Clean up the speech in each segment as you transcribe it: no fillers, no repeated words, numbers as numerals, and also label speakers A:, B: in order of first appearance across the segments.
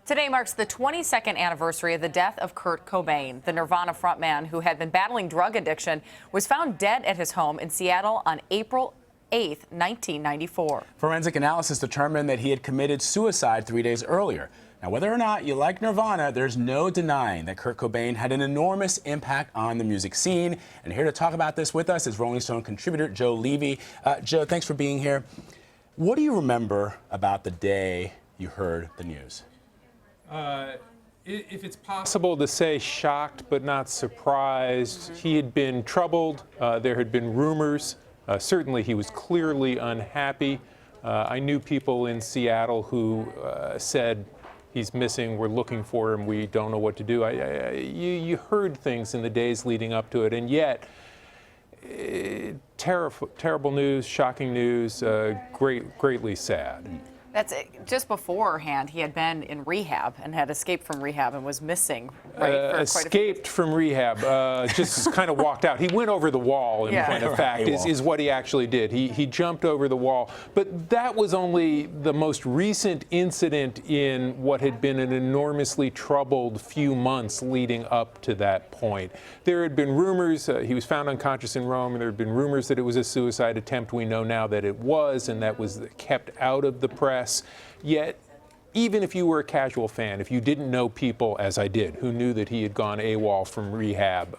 A: Today marks the 22nd anniversary of the death of Kurt Cobain. The Nirvana frontman, who had been battling drug addiction, was found dead at his home in Seattle on April 8, 1994.
B: Forensic analysis determined that he had committed suicide 3 days earlier. Now, whether or not you like Nirvana, there's no denying that Kurt Cobain had an enormous impact on the music scene. And here to talk about this with us is Rolling Stone contributor Joe Levy. Joe, thanks for being here. What do you remember about the day you heard the news?
C: If it's possible to say shocked but not surprised, he had been troubled. There had been rumors. Certainly he was clearly unhappy. I knew people in Seattle who said, he's missing, we're looking for him, we don't know what to do. You heard things in the days leading up to it, and yet, terrible news, shocking news, greatly sad.
A: That's it. Just beforehand, he had been in rehab and had escaped from rehab and was missing.
C: Escaped from rehab, just kind of walked out. He went over the wall, in point of fact, is what he actually did. He jumped over the wall. But that was only the most recent incident in what had been an enormously troubled few months leading up to that point. There had been rumors, he was found unconscious in Rome, and there had been rumors that it was a suicide attempt. We know now that it was, and that was kept out of the press. Yet, even if you were a casual fan, if you didn't know people, as I did, who knew that he had gone AWOL from rehab,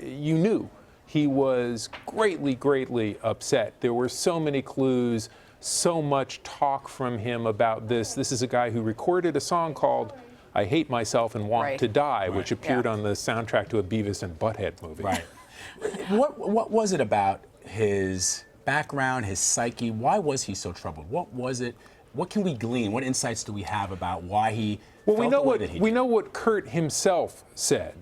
C: you knew he was greatly upset. There were so many clues, so much talk from him about this. This is a guy who recorded a song called I Hate Myself and Want to Die, which appeared on the soundtrack to a Beavis and Butthead movie.
B: Right. What was it about his background, his psyche? Why was he so troubled? What was it? What can we glean? What insights do we have about why he felt the way that he did?
C: We know what Kurt himself said.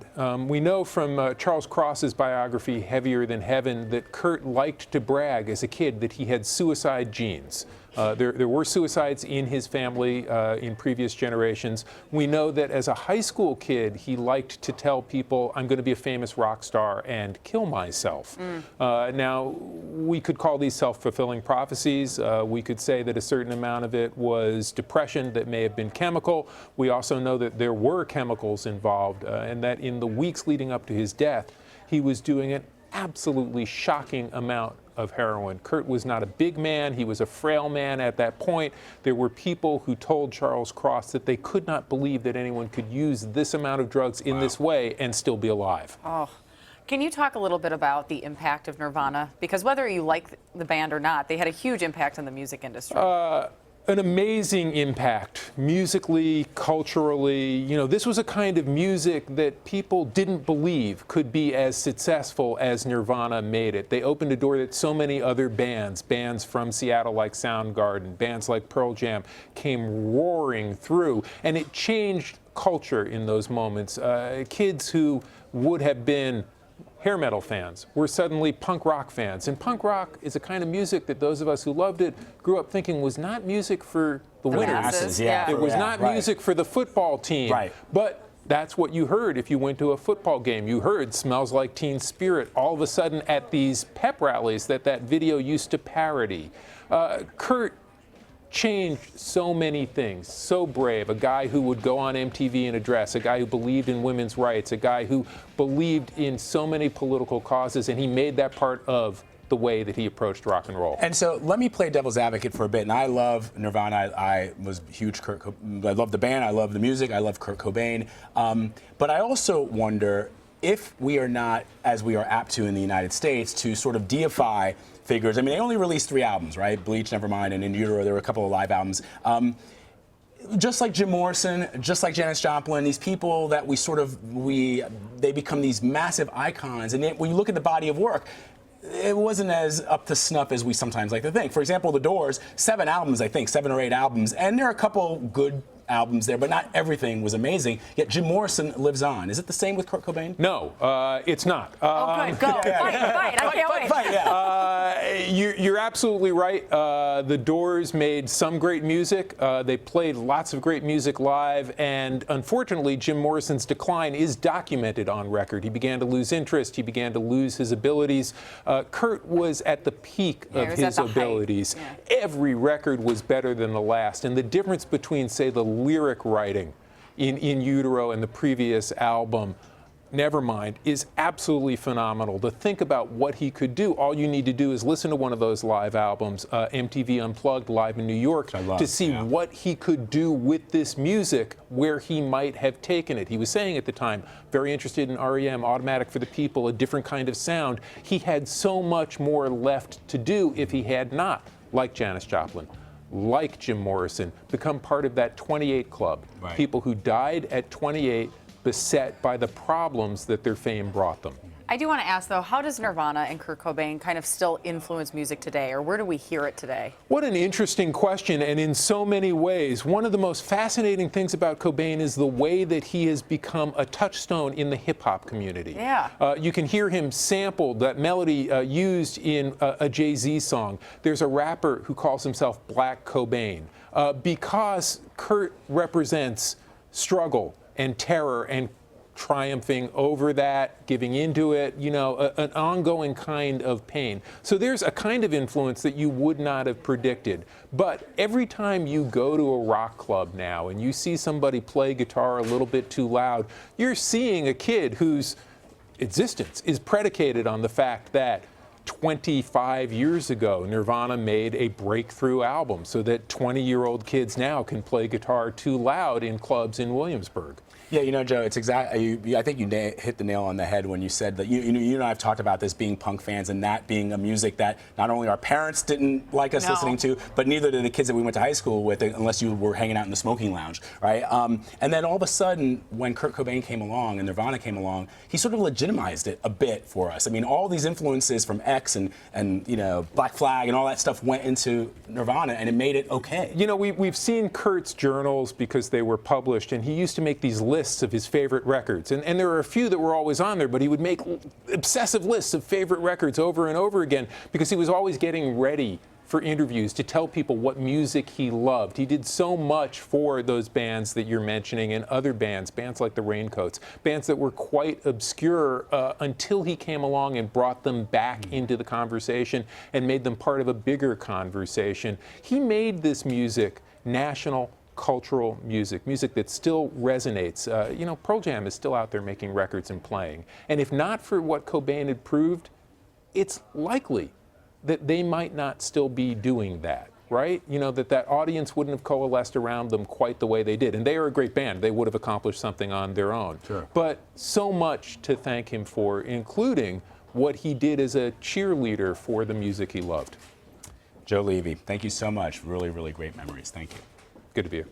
C: We know from Charles Cross's biography, Heavier Than Heaven, that Kurt liked to brag as a kid that he had suicide genes. There were suicides in his family in previous generations. We know that as a high school kid, he liked to tell people, I'm going to be a famous rock star and kill myself. Now, we could call these self-fulfilling prophecies. We could say that a certain amount of it was depression that may have been chemical. We also know that there were chemicals involved, and that in the weeks leading up to his death, he was doing an absolutely shocking amount of heroin. Kurt was not a big man. He was a frail man at that point. There were people who told Charles Cross that they could not believe that anyone could use this amount of drugs in this way and still be alive.
A: Oh. Can you talk a little bit about the impact of Nirvana? Because whether you like the band or not, they had a huge impact on the music industry.
C: An amazing impact, musically, culturally. You know, this was a kind of music that people didn't believe could be as successful as Nirvana made it. They opened a door that so many other bands from Seattle like Soundgarden, bands like Pearl Jam, came roaring through, and it changed culture in those moments. Kids who would have been hair metal fans were suddenly punk rock fans. And punk rock is a kind of music that those of us who loved it grew up thinking was not music for the winners. It was not music for the football team. But that's what you heard if you went to a football game. You heard Smells Like Teen Spirit all of a sudden at these pep rallies that video used to parody. Kurt changed so many things, so brave, a guy who would go on MTV in a dress, a guy who believed in women's rights, a guy who believed in so many political causes, and he made that part of the way that he approached rock and roll.
B: And so let me play devil's advocate for a bit. And I love Nirvana. I was a huge I love the band, I love the music, I love Kurt Cobain. But I also wonder if we are not, as we are apt to in the United States, to sort of deify figures. I mean, they only released 3 albums, right? Bleach, Nevermind, and In Utero. There were a couple of live albums. Just like Jim Morrison, just like Janis Joplin, these people that they become these massive icons. And when you look at the body of work, it wasn't as up to snuff as we sometimes like to think. For example, The Doors, 7 albums, I think, 7 or 8 albums, and there are a couple good albums there, but not everything was amazing. Yet Jim Morrison lives on. Is it the same with Kurt Cobain?
C: No, it's not.
A: Oh, good. Go. Fight. I can't wait.
C: You're absolutely right. The Doors made some great music. They played lots of great music live, and unfortunately, Jim Morrison's decline is documented on record. He began to lose interest. He began to lose his abilities. Kurt was at the peak of his abilities. Every record was better than the last, and the difference between, say, the lyric writing in Utero and the previous album, Nevermind, is absolutely phenomenal. To think about what he could do, all you need to do is listen to one of those live albums, MTV Unplugged live in New York, to see what he could do with this music, where he might have taken it. He was saying at the time, very interested in REM, Automatic for the People, a different kind of sound. He had so much more left to do if he had not, like Janis Joplin, like Jim Morrison, become part of that 28 club.
B: Right.
C: People who died at 28, beset by the problems that their fame brought them.
A: I do want to ask, though, how does Nirvana and Kurt Cobain kind of still influence music today, or where do we hear it today?
C: What an interesting question, and in so many ways. One of the most fascinating things about Cobain is the way that he has become a touchstone in the hip-hop community.
A: Yeah.
C: You can hear him sampled, that melody used in a Jay-Z song. There's a rapper who calls himself Black Cobain, because Kurt represents struggle and terror and triumphing over that, giving into it, you know, an ongoing kind of pain. So there's a kind of influence that you would not have predicted. But every time you go to a rock club now and you see somebody play guitar a little bit too loud, you're seeing a kid whose existence is predicated on the fact that 25 years ago, Nirvana made a breakthrough album so that 20-year-old kids now can play guitar too loud in clubs in Williamsburg.
B: Yeah, you know, Joe, it's exactly. I think you hit the nail on the head when you said that. You and I have talked about this being punk fans and that being a music that not only our parents didn't like us listening to, but neither did the kids that we went to high school with, unless you were hanging out in the smoking lounge, right? And then all of a sudden, when Kurt Cobain came along and Nirvana came along, he sort of legitimized it a bit for us. I mean, all these influences from X and you know, Black Flag and all that stuff went into Nirvana, and it made it okay.
C: You know, we've seen Kurt's journals because they were published, and he used to make these lists of his favorite records. And there were a few that were always on there, but he would make obsessive lists of favorite records over and over again because he was always getting ready for interviews to tell people what music he loved. He did so much for those bands that you're mentioning and other bands like the Raincoats, bands that were quite obscure until he came along and brought them back into the conversation and made them part of a bigger conversation. He made this music national, cultural music that still resonates. You know, Pearl Jam is still out there making records and playing. And if not for what Cobain had proved, it's likely that they might not still be doing that, right? You know, that audience wouldn't have coalesced around them quite the way they did. And they are a great band. They would have accomplished something on their own.
B: Sure.
C: But so much to thank him for, including what he did as a cheerleader for the music he loved.
B: Joe Levy, thank you so much. Really, really great memories. Thank you.
C: Good to be here.